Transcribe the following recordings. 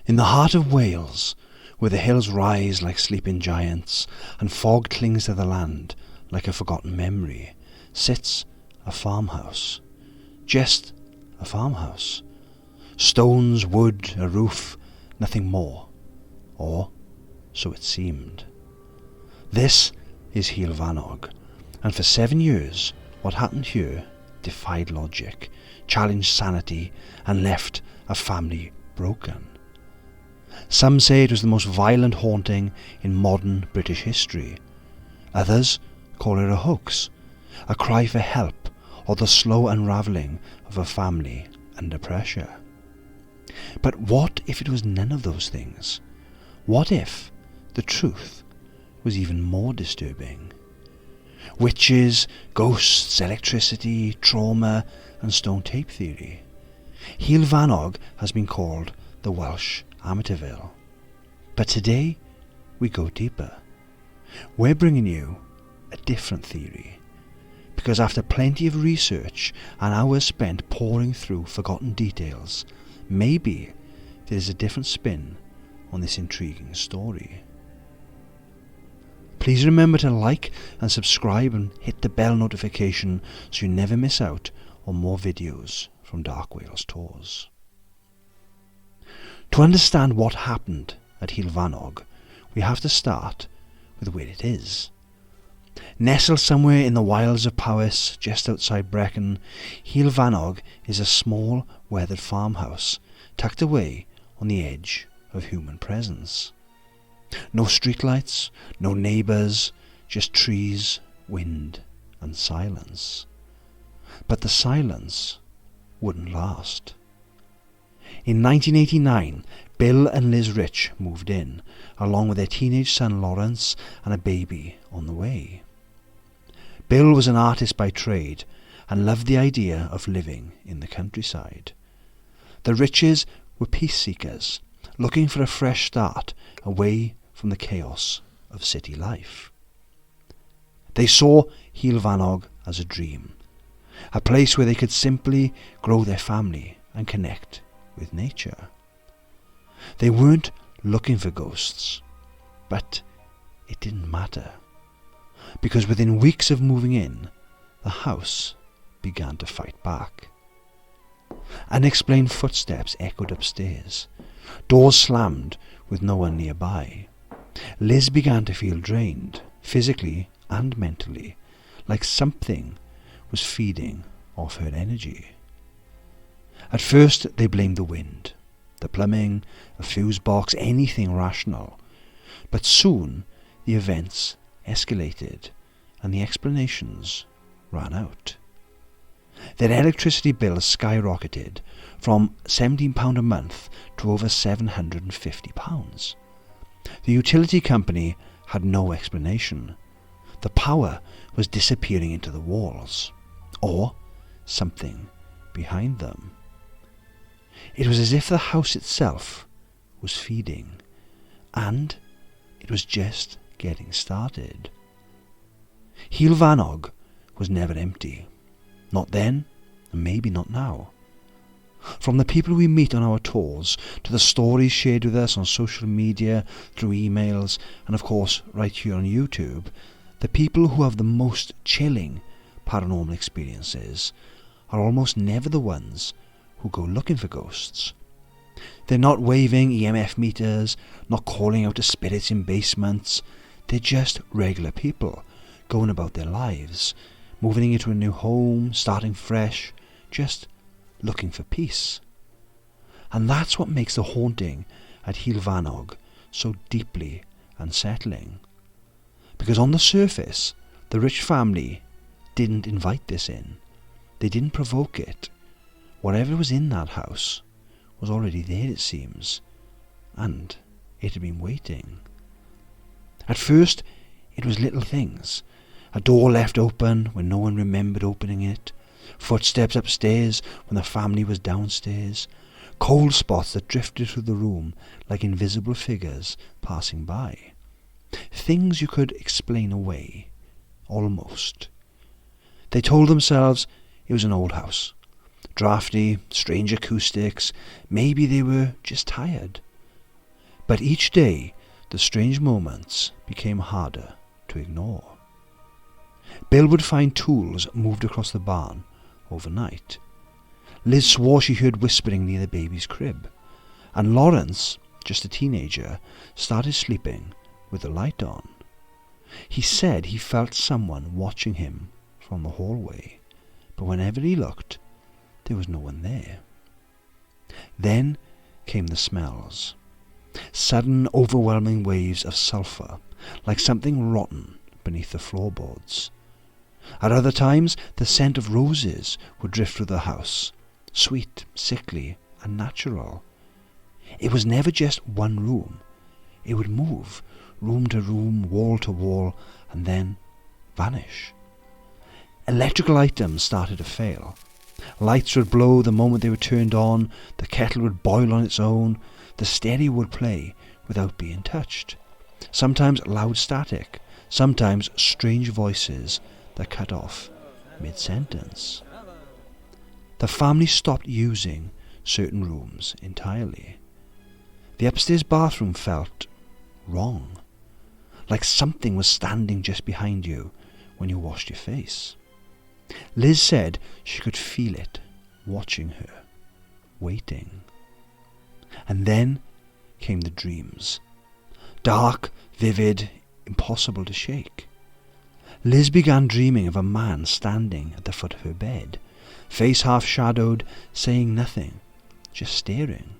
In the heart of Wales, where the hills rise like sleeping giants, and fog clings to the land like a forgotten memory, sits a farmhouse. Just a farmhouse. Stones, wood, a roof, nothing more. Or so it seemed. This is Heol Fanog, and for 7 years what happened here defied logic, challenged sanity, and left a family broken. Some say it was the most violent haunting in modern British history. Others call it a hoax, a cry for help, or the slow unravelling of a family under pressure. But what if it was none of those things? What if the truth was even more disturbing? Witches, ghosts, electricity, trauma, and stone tape theory. Heol Fanog has been called the Welsh Amityville. But today we go deeper. We're bringing you a different theory, because after plenty of research and hours spent poring through forgotten details, maybe there's a different spin on this intriguing story. Please remember to like and subscribe and hit the bell notification so you never miss out on more videos from Dark Wales Tours. To understand what happened at Heol Fanog, we have to start with where it is. Nestled somewhere in the wilds of Powys, just outside Brecon, Heol Fanog is a small, weathered farmhouse tucked away on the edge of human presence. No streetlights, no neighbours, just trees, wind and silence. But the silence wouldn't last. In 1989, Bill and Liz Rich moved in, along with their teenage son Lawrence and a baby on the way. Bill was an artist by trade and loved the idea of living in the countryside. The Riches were peace seekers, looking for a fresh start away from the chaos of city life. They saw Heol Fanog as a dream, a place where they could simply grow their family and connect with nature. They weren't looking for ghosts, but it didn't matter, because within weeks of moving in, the house began to fight back. Unexplained footsteps echoed upstairs. Doors slammed with no one nearby. Liz began to feel drained, physically and mentally, like something was feeding off her energy. At first they blamed the wind, the plumbing, a fuse box, anything rational. But soon the events escalated and the explanations ran out. Their electricity bill skyrocketed from £17 a month to over £750. The utility company had no explanation. The power was disappearing into the walls, or something behind them. It was as if the house itself was feeding, and it was just getting started. Heol Fanog was never empty. Not then, and maybe not now. From the people we meet on our tours, to the stories shared with us on social media, through emails, and of course right here on YouTube, the people who have the most chilling paranormal experiences are almost never the ones who go looking for ghosts. They're not waving EMF meters, not calling out to spirits in basements. They're just regular people going about their lives, moving into a new home, starting fresh, just looking for peace. And that's what makes the haunting at Heol Fanog so deeply unsettling. Because on the surface, the Rich family didn't invite this in. They didn't provoke it. Whatever was in that house was already there, it seems, and it had been waiting. At first, it was little things. A door left open when no one remembered opening it. Footsteps upstairs when the family was downstairs. Cold spots that drifted through the room like invisible figures passing by. Things you could explain away, almost. They told themselves it was an old house. Drafty, strange acoustics. Maybe they were just tired. But each day, the strange moments became harder to ignore. Bill would find tools moved across the barn overnight. Liz swore she heard whispering near the baby's crib. And Lawrence, just a teenager, started sleeping with the light on. He said he felt someone watching him from the hallway, but whenever he looked, there was no one there. Then came the smells. Sudden, overwhelming waves of sulphur, like something rotten beneath the floorboards. At other times, the scent of roses would drift through the house, sweet, sickly, and natural. It was never just one room. It would move, room to room, wall to wall, and then vanish. Electrical items started to fail. Lights would blow the moment they were turned on, the kettle would boil on its own, the stereo would play without being touched. Sometimes loud static, sometimes strange voices that cut off mid-sentence. The family stopped using certain rooms entirely. The upstairs bathroom felt wrong, like something was standing just behind you when you washed your face. Liz said she could feel it watching her, waiting. And then came the dreams. Dark, vivid, impossible to shake. Liz began dreaming of a man standing at the foot of her bed, face half shadowed, saying nothing, just staring.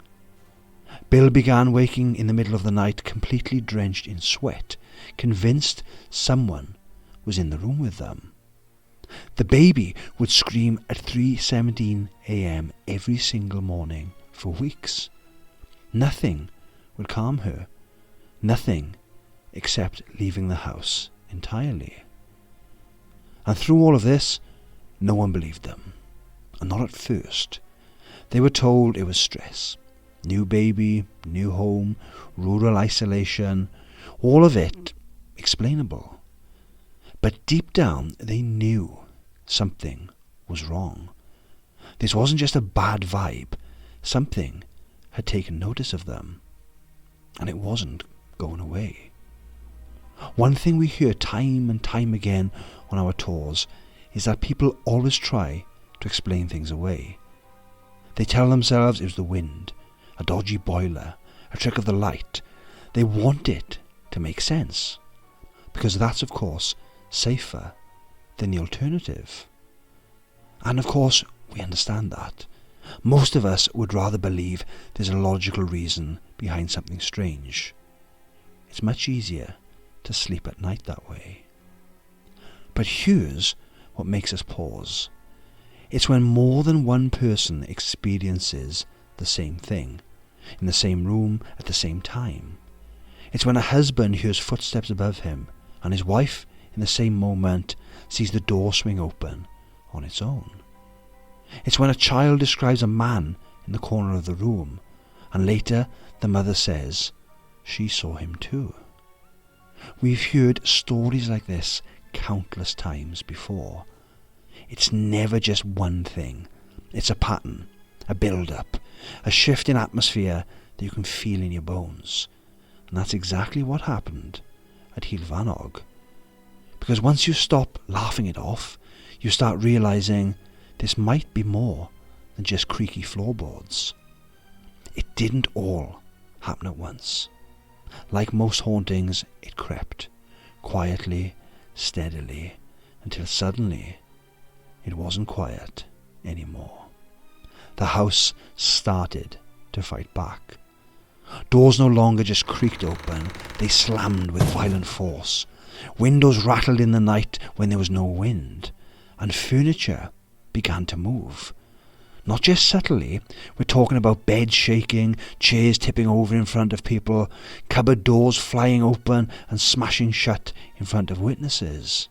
Bill began waking in the middle of the night, completely drenched in sweat, convinced someone was in the room with them. The baby would scream at 3:17 a.m. every single morning for weeks. Nothing would calm her, nothing except leaving the house entirely. And through all of this, no one believed them, and not at first. They were told it was stress. New baby, new home, rural isolation, all of it explainable. But deep down they knew something was wrong. This wasn't just a bad vibe. Something had taken notice of them, and it wasn't going away. One thing we hear time and time again on our tours is that people always try to explain things away. They tell themselves it was the wind, a dodgy boiler, a trick of the light. They want it to make sense, because that's, of course, safer than the alternative. And of course, we understand that. Most of us would rather believe there's a logical reason behind something strange. It's much easier to sleep at night that way. But here's what makes us pause. It's when more than one person experiences the same thing, in the same room at the same time. It's when a husband hears footsteps above him, and his wife, in the same moment, sees the door swing open on its own. It's when a child describes a man in the corner of the room, and later the mother says she saw him too. We've heard stories like this countless times before. It's never just one thing. It's a pattern, a build-up, a shift in atmosphere that you can feel in your bones. And that's exactly what happened at Heol Fanog. Because once you stop laughing it off, you start realizing this might be more than just creaky floorboards. It didn't all happen at once. Like most hauntings, it crept, quietly, steadily, until suddenly it wasn't quiet anymore. The house started to fight back. Doors no longer just creaked open, they slammed with violent force. Windows rattled in the night when there was no wind, and furniture began to move. Not just subtly, we're talking about beds shaking, chairs tipping over in front of people, cupboard doors flying open and smashing shut in front of witnesses.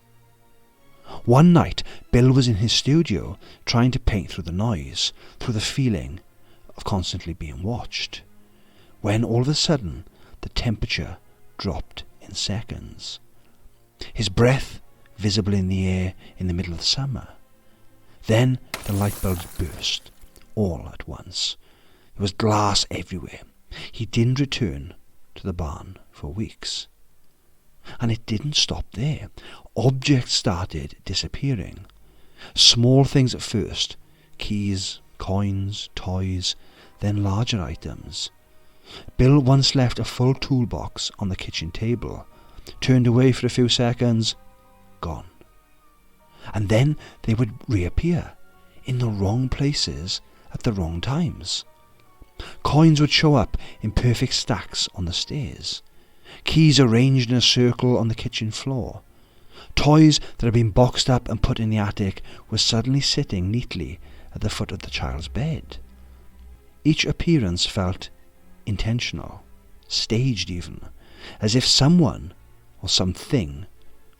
One night, Bill was in his studio trying to paint through the noise, through the feeling of constantly being watched, when all of a sudden the temperature dropped in seconds. His breath visible in the air in the middle of the summer. Then the light bulbs burst, all at once. There was glass everywhere. He didn't return to the barn for weeks. And it didn't stop there. Objects started disappearing. Small things at first, keys, coins, toys, then larger items. Bill once left a full toolbox on the kitchen table, turned away for a few seconds, gone. And then they would reappear, in the wrong places at the wrong times. Coins would show up in perfect stacks on the stairs. Keys arranged in a circle on the kitchen floor. Toys that had been boxed up and put in the attic were suddenly sitting neatly at the foot of the child's bed. Each appearance felt intentional, staged even, as if someone or something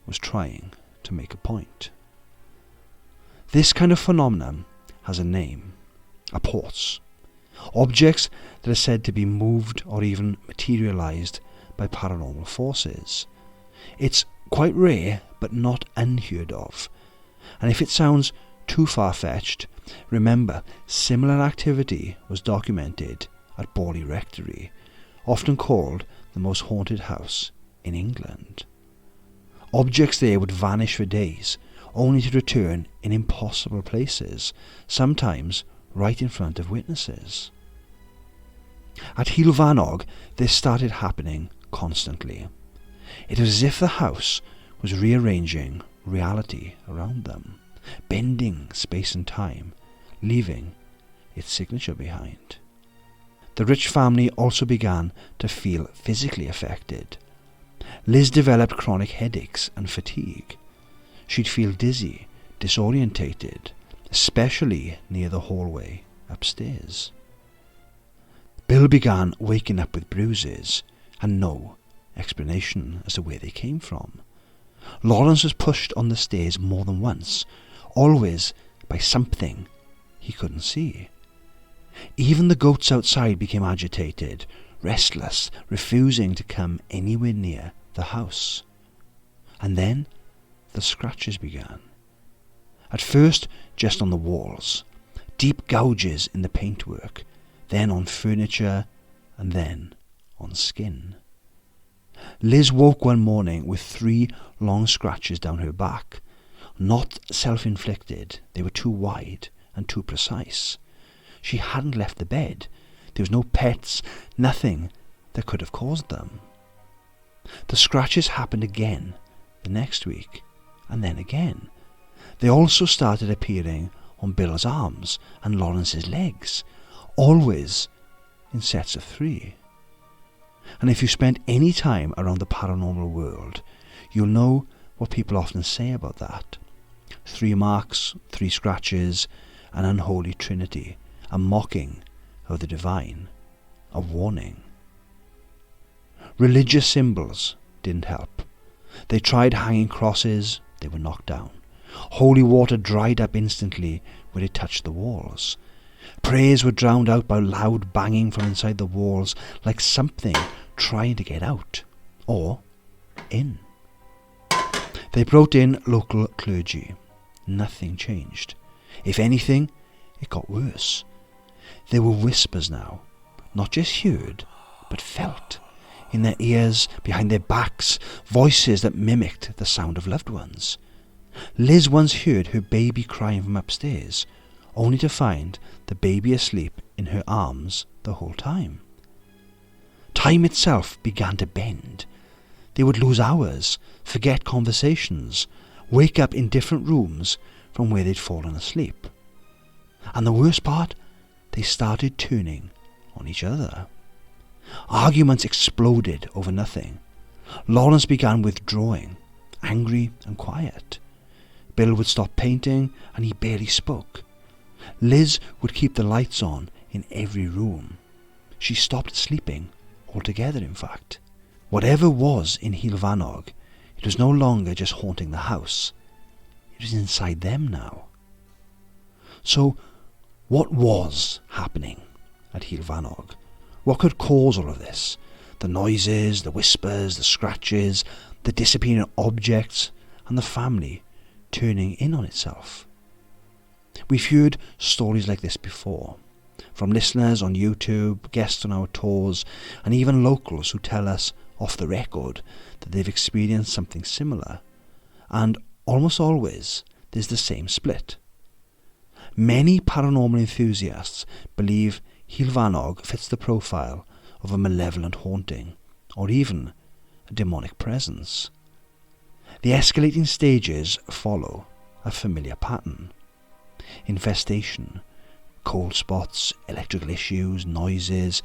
was trying to make a point. This kind of phenomenon has a name, a porse. Objects that are said to be moved or even materialized by paranormal forces. It's quite rare but not unheard of. And if it sounds too far-fetched, remember similar activity was documented at Borley Rectory, often called the most haunted house in England. Objects there would vanish for days, only to return in impossible places, sometimes right in front of witnesses. At Heol Fanog, this started happening constantly. It was as if the house was rearranging reality around them, bending space and time, leaving its signature behind. The Rich family also began to feel physically affected. Liz developed chronic headaches and fatigue. She'd feel dizzy, disorientated, especially near the hallway upstairs. Bill began waking up with bruises and no explanation as to where they came from. Lawrence was pushed on the stairs more than once, always by something he couldn't see. Even the goats outside became agitated, restless, refusing to come anywhere near the house. And then the scratches began. At first just on the walls, deep gouges in the paintwork, then on furniture, and then on skin. Liz woke one morning with 3 long scratches down her back. Not self-inflicted, they were too wide and too precise. She hadn't left the bed. There was no pets, nothing that could have caused them. The scratches happened again the next week, and then again. They also started appearing on Bill's arms and Lawrence's legs, always in sets of 3. And if you spent any time around the paranormal world, you'll know what people often say about that. 3 marks, 3 scratches, an unholy trinity, a mocking of the divine, a warning. Religious symbols didn't help. They tried hanging crosses, they were knocked down. Holy water dried up instantly where it touched the walls. Prayers were drowned out by loud banging from inside the walls, like something trying to get out, or in. They brought in local clergy. Nothing changed. If anything, it got worse. There were whispers now, not just heard, but felt. In their ears, behind their backs, voices that mimicked the sound of loved ones. Liz once heard her baby crying from upstairs, only to find the baby asleep in her arms the whole time. Time itself began to bend. They would lose hours, forget conversations, wake up in different rooms from where they'd fallen asleep. And the worst part, they started turning on each other. Arguments exploded over nothing. Lawrence began withdrawing, angry and quiet. Bill would stop painting and he barely spoke. Liz would keep the lights on in every room. She stopped sleeping altogether, in fact. Whatever was in Heol Fanog, it was no longer just haunting the house. It was inside them now. So, what was happening at Heol Fanog? What could cause all of this? The noises, the whispers, the scratches, the disappearing objects, and the family turning in on itself. We've heard stories like this before. from listeners on YouTube, guests on our tours, and even locals who tell us off the record that they've experienced something similar. And almost always there's the same split. Many paranormal enthusiasts believe Heol Fanog fits the profile of a malevolent haunting, or even a demonic presence. The escalating stages follow a familiar pattern. Infestation, cold spots, electrical issues, noises,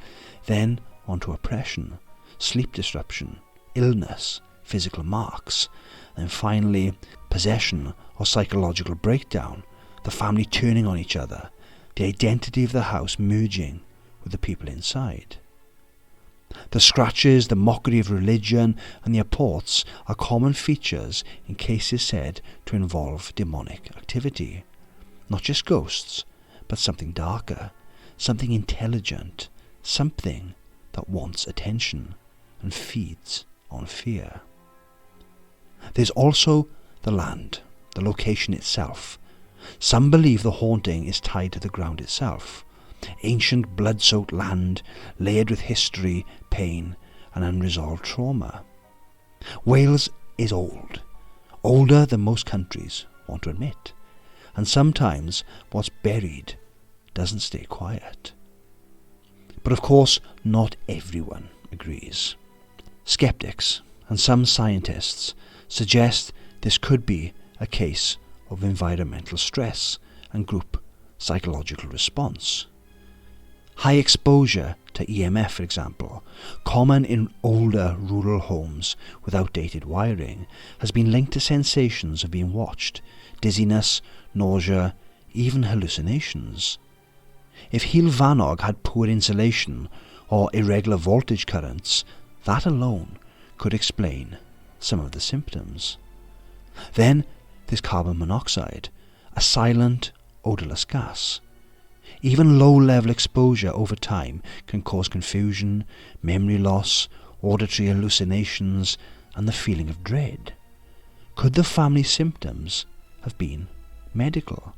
then onto oppression, sleep disruption, illness, physical marks, and finally possession or psychological breakdown, the family turning on each other, the identity of the house merging with the people inside. The scratches, the mockery of religion, and the apports are common features in cases said to involve demonic activity. Not just ghosts, but something darker, something intelligent, something that wants attention and feeds on fear. There's also the land, the location itself. Some believe the haunting is tied to the ground itself. Ancient blood-soaked land, layered with history, pain, and unresolved trauma. Wales is old, older than most countries want to admit, and sometimes what's buried doesn't stay quiet. But of course, not everyone agrees. Skeptics and some scientists suggest this could be a case of environmental stress and group psychological response. High exposure to EMF, for example, common in older rural homes with outdated wiring, has been linked to sensations of being watched, dizziness, nausea, even hallucinations. If Heol Fanog had poor insulation or irregular voltage currents, that alone could explain some of the symptoms. Then there's carbon monoxide, a silent, odourless gas. Even low-level exposure over time can cause confusion, memory loss, auditory hallucinations, and the feeling of dread. Could the family symptoms have been medical?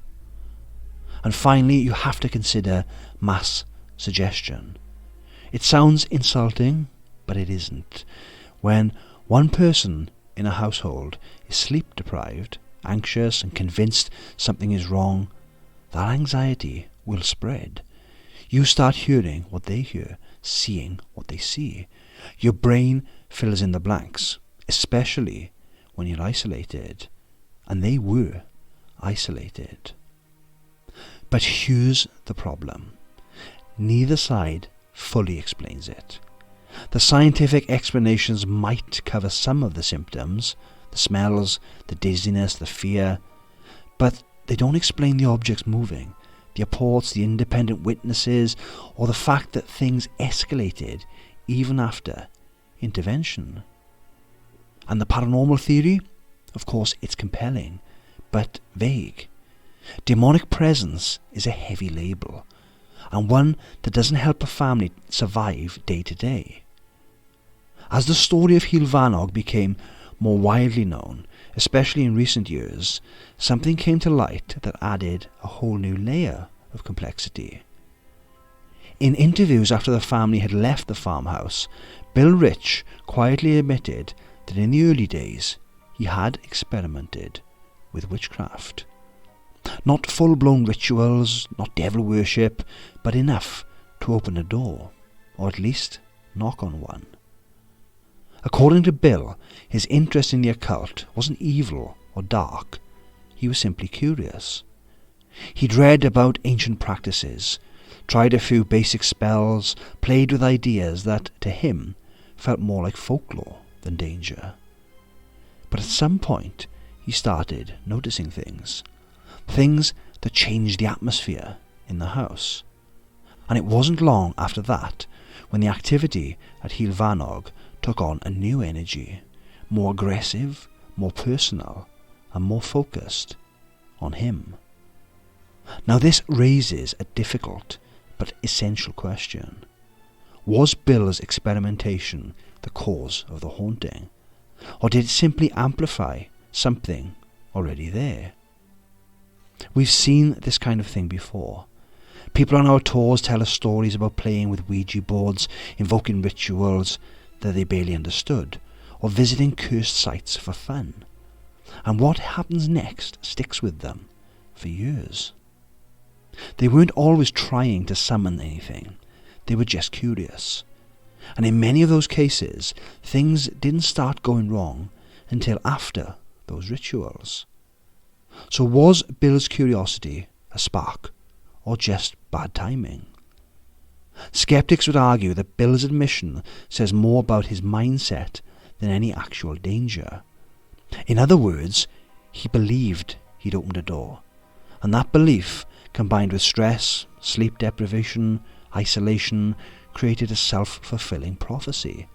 And finally, you have to consider mass suggestion. It sounds insulting, but it isn't. When one person in a household is sleep-deprived, anxious, and convinced something is wrong, that anxiety will spread. You start hearing what they hear, seeing what they see. Your brain fills in the blanks, especially when you're isolated. And they were isolated. But here's the problem. Neither side fully explains it. The scientific explanations might cover some of the symptoms, the smells, the dizziness, the fear, but they don't explain the objects moving, the apports, the independent witnesses, or the fact that things escalated even after intervention. And the paranormal theory? Of course, it's compelling, but vague. Demonic presence is a heavy label, and one that doesn't help a family survive day to day. As the story of Heol Fanog became more widely known, especially in recent years, something came to light that added a whole new layer of complexity. In interviews after the family had left the farmhouse, Bill Rich quietly admitted that in the early days he had experimented with witchcraft. Not full-blown rituals, not devil worship, but enough to open a door, or at least knock on one. According to Bill, his interest in the occult wasn't evil or dark. He was simply curious. He'd read about ancient practices, tried a few basic spells, played with ideas that, to him, felt more like folklore than danger. But at some point, he started noticing things that changed the atmosphere in the house. And it wasn't long after that when the activity at Heol Fanog took on a new energy, more aggressive, more personal, and more focused on him. Now this raises a difficult but essential question. Was Bill's experimentation the cause of the haunting? Or did it simply amplify something already there? We've seen this kind of thing before. People on our tours tell us stories about playing with Ouija boards, invoking rituals that they barely understood, or visiting cursed sites for fun. And what happens next sticks with them for years. They weren't always trying to summon anything, they were just curious. And in many of those cases, things didn't start going wrong until after those rituals. So was Bill's curiosity a spark, or just bad timing? Skeptics would argue that Bill's admission says more about his mindset than any actual danger. In other words, he believed he'd opened a door, and that belief, combined with stress, sleep deprivation, isolation, created a self-fulfilling prophecy.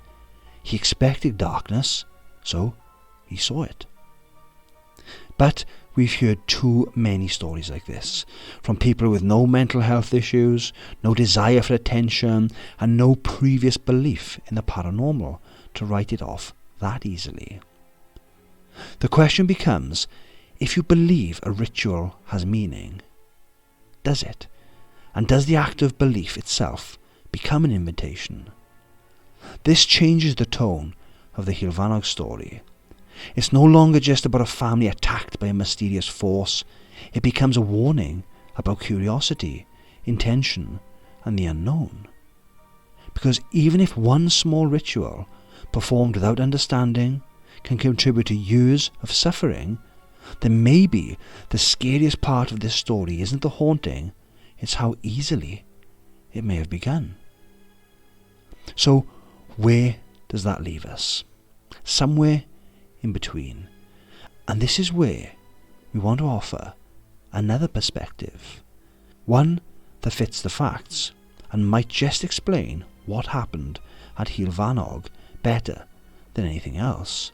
He expected darkness, so he saw it. But we've heard too many stories like this, from people with no mental health issues, no desire for attention, and no previous belief in the paranormal to write it off that easily. The question becomes, if you believe a ritual has meaning, does it? And does the act of belief itself become an invitation? This changes the tone of the Heol Fanog story. It's no longer just about a family attacked by a mysterious force. It becomes a warning about curiosity, intention, and the unknown. Because even if one small ritual, performed without understanding, can contribute to years of suffering, then maybe the scariest part of this story isn't the haunting, it's how easily it may have begun. So where does that leave us? Somewhere in between. And this is where we want to offer another perspective, one that fits the facts and might just explain what happened at Heol Fanog better than anything else.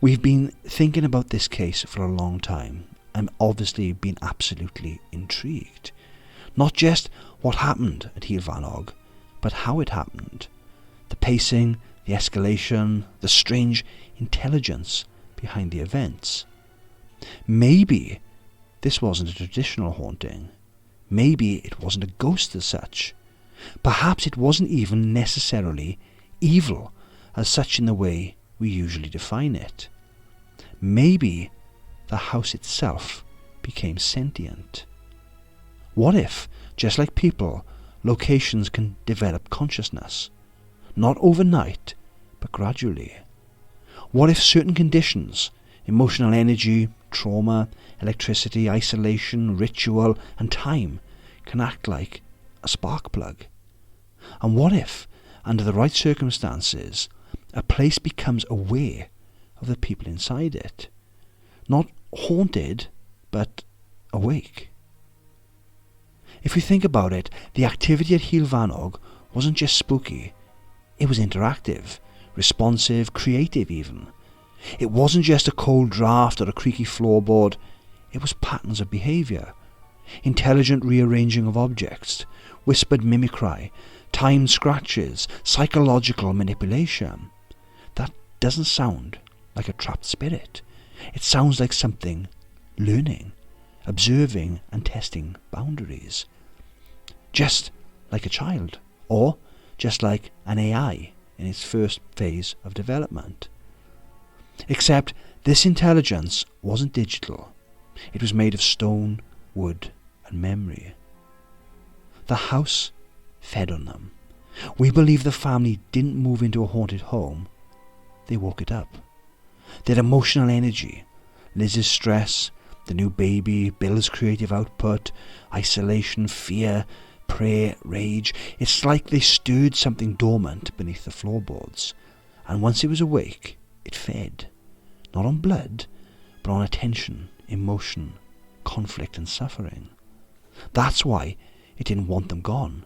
We've been thinking about this case for a long time and obviously been absolutely intrigued. Not just what happened at Heol Fanog, but how it happened. The pacing, the escalation, the strange intelligence behind the events. Maybe this wasn't a traditional haunting. Maybe it wasn't a ghost as such. Perhaps it wasn't even necessarily evil as such in the way we usually define it. Maybe the house itself became sentient. What if, just like people, locations can develop consciousness? Not overnight, but gradually. What if certain conditions, emotional energy, trauma, electricity, isolation, ritual, and time can act like a spark plug? And what if, under the right circumstances, a place becomes aware of the people inside it? Not haunted, but awake. If you think about it, the activity at Heol Fanog wasn't just spooky. It was interactive, responsive, creative even. It wasn't just a cold draft or a creaky floorboard. It was patterns of behaviour, intelligent rearranging of objects, whispered mimicry, timed scratches, psychological manipulation. That doesn't sound like a trapped spirit. It sounds like something learning, observing and testing boundaries. Just like a child, or just like an AI in its first phase of development. Except this intelligence wasn't digital. It was made of stone, wood and memory. The house fed on them. We believe the family didn't move into a haunted home. They woke it up. Their emotional energy, Liz's stress, the new baby, Bill's creative output, isolation, fear, prayer, rage. It's like they stirred something dormant beneath the floorboards. And once it was awake, it fed. Not on blood, but on attention, emotion, conflict and suffering. That's why it didn't want them gone.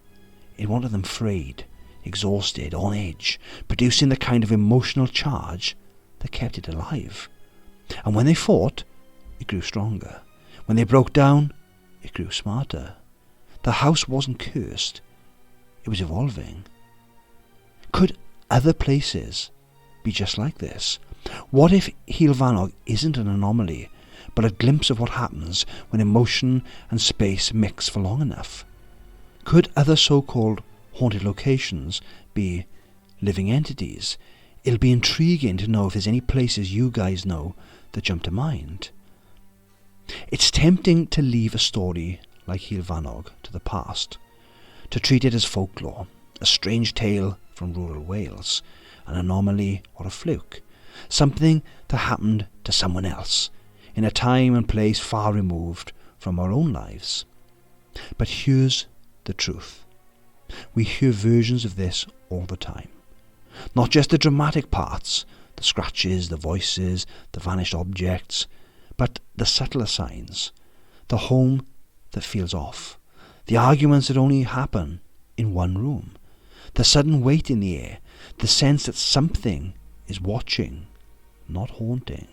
It wanted them frayed, exhausted, on edge, producing the kind of emotional charge that kept it alive. And when they fought, it grew stronger. When they broke down, it grew smarter. The house wasn't cursed. It was evolving. Could other places be just like this? What if Heol Fanog isn't an anomaly, but a glimpse of what happens when emotion and space mix for long enough. Could other so-called haunted locations be living entities? It'll be intriguing to know if there's any places you guys know that jump to mind. It's tempting to leave a story like Heol Fanog to the past, to treat it as folklore, a strange tale from rural Wales, an anomaly or a fluke, something that happened to someone else, in a time and place far removed from our own lives. But here's the truth. We hear versions of this all the time. Not just the dramatic parts, the scratches, the voices, the vanished objects, but the subtler signs, the home that feels off, the arguments that only happen in one room, the sudden weight in the air, the sense that something is watching, not haunting.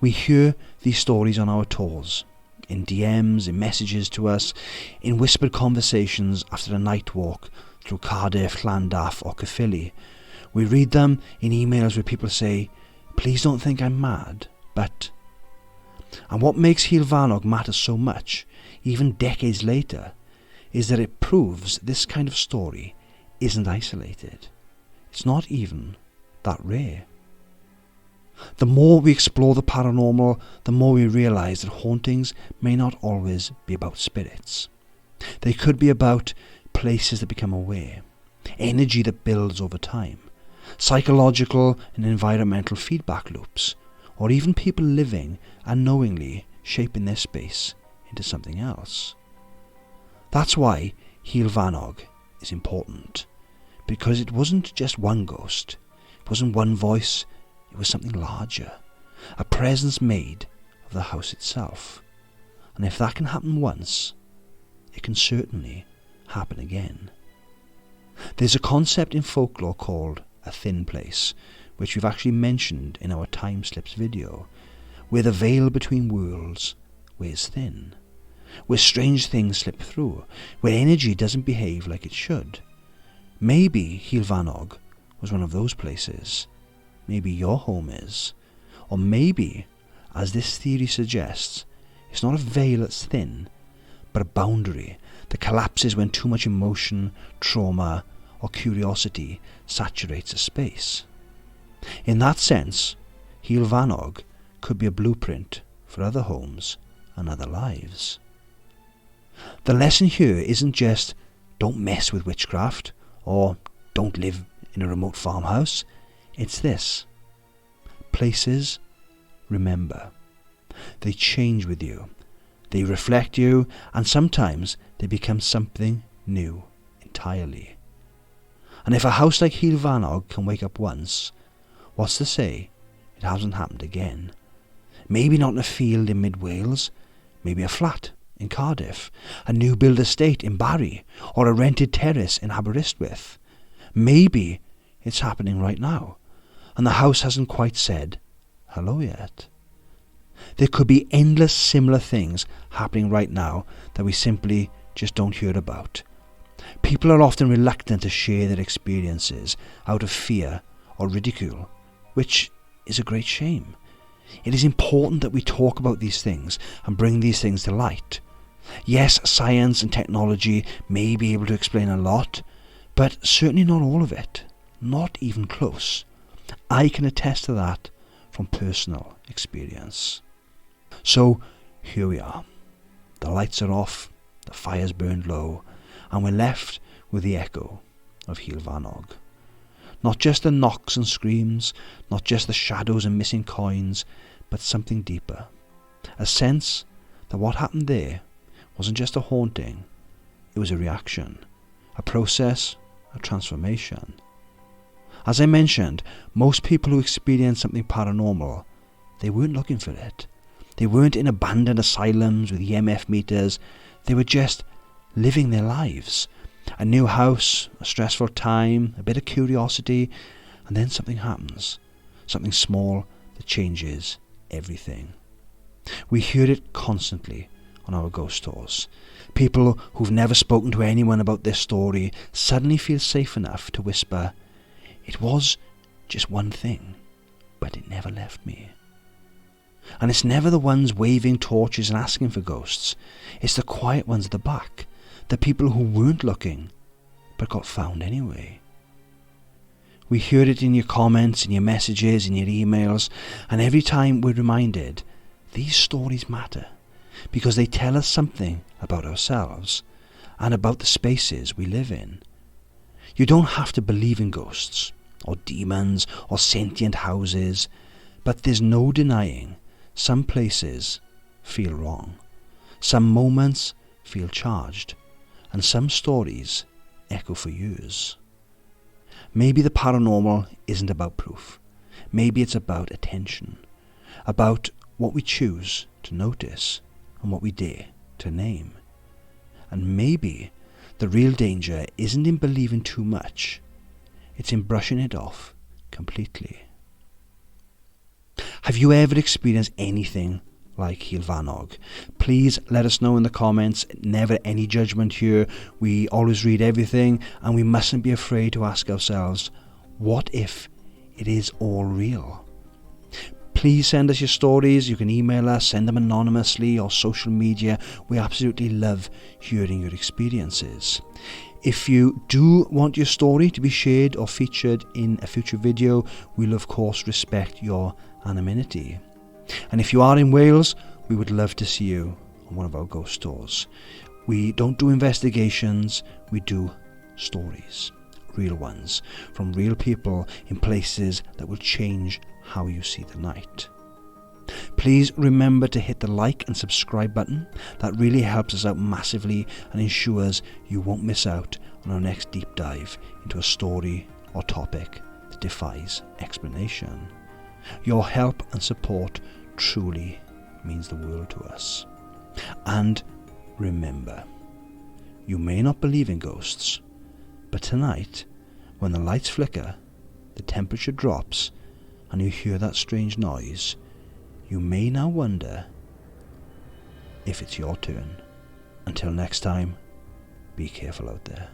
We hear these stories on our tours, in DMs, in messages to us, in whispered conversations after a night walk through Cardiff, Llandaff or Caerphilly. We read them in emails where people say, "Please don't think I'm mad, but..." And what makes Heol Fanog matter so much, even decades later, is that it proves this kind of story isn't isolated. It's not even that rare. The more we explore the paranormal, the more we realise that hauntings may not always be about spirits. They could be about places that become aware, energy that builds over time, psychological and environmental feedback loops, or even people living unknowingly shaping their space into something else. That's why Heol Fanog is important, because it wasn't just one ghost, it wasn't one voice, it was something larger, a presence made of the house itself. And if that can happen once, it can certainly happen again. There's a concept in folklore called a thin place, which we've actually mentioned in our time slips video, where the veil between worlds wears thin, where strange things slip through, where energy doesn't behave like it should. Maybe Heol Fanog was one of those places. Maybe your home is. Or maybe, as this theory suggests, it's not a veil that's thin, but a boundary that collapses when too much emotion, trauma, or curiosity saturates a space. In that sense, Heol Fanog could be a blueprint for other homes and other lives. The lesson here isn't just don't mess with witchcraft or don't live in a remote farmhouse. It's this. Places, remember, they change with you. They reflect you, and sometimes they become something new entirely. And if a house like Heol Fanog can wake up once, what's to say it hasn't happened again? Maybe not in a field in mid-Wales, maybe a flat in Cardiff, a new build estate in Barry, or a rented terrace in Aberystwyth. Maybe it's happening right now, and the house hasn't quite said hello yet. There could be endless similar things happening right now that we simply just don't hear about. People are often reluctant to share their experiences out of fear or ridicule, which is a great shame. It is important that we talk about these things and bring these things to light. Yes, science and technology may be able to explain a lot, but certainly not all of it, not even close. I can attest to that from personal experience. So here we are. The lights are off, the fire's burned low, and we're left with the echo of Heol Fanog. Not just the knocks and screams, not just the shadows and missing coins, but something deeper. A sense that what happened there wasn't just a haunting, it was a reaction, a process, a transformation. As I mentioned, most people who experience something paranormal, they weren't looking for it. They weren't in abandoned asylums with EMF meters. They were just living their lives. A new house, a stressful time, a bit of curiosity, and then something happens. Something small that changes everything. We hear it constantly on our ghost tours. People who've never spoken to anyone about their story suddenly feel safe enough to whisper, "It was just one thing, but it never left me." And it's never the ones waving torches and asking for ghosts. It's the quiet ones at the back, the people who weren't looking but got found anyway. We hear it in your comments, in your messages, in your emails, and every time we're reminded these stories matter because they tell us something about ourselves and about the spaces we live in. You don't have to believe in ghosts or demons or sentient houses, but there's no denying some places feel wrong, some moments feel charged, and some stories echo for years. Maybe the paranormal isn't about proof. Maybe it's about attention, about what we choose to notice and what we dare to name. And maybe the real danger isn't in believing too much, it's in brushing it off completely. Have you ever experienced anything like Heol Fanog? Please let us know in the comments. Never any judgment here. We always read everything, and we mustn't be afraid to ask ourselves, what if it is all real? Please send us your stories. You can email us, send them anonymously or social media. We absolutely love hearing your experiences. If you do want your story to be shared or featured in a future video, we'll of course respect your anonymity. And if you are in Wales, we would love to see you on one of our ghost tours. We don't do investigations, we do stories, real ones, from real people in places that will change how you see the night. Please remember to hit the like and subscribe button. That really helps us out massively and ensures you won't miss out on our next deep dive into a story or topic that defies explanation. Your help and support truly means the world to us. And remember, you may not believe in ghosts, but tonight, when the lights flicker, the temperature drops, and you hear that strange noise, you may now wonder if it's your turn. Until next time, be careful out there.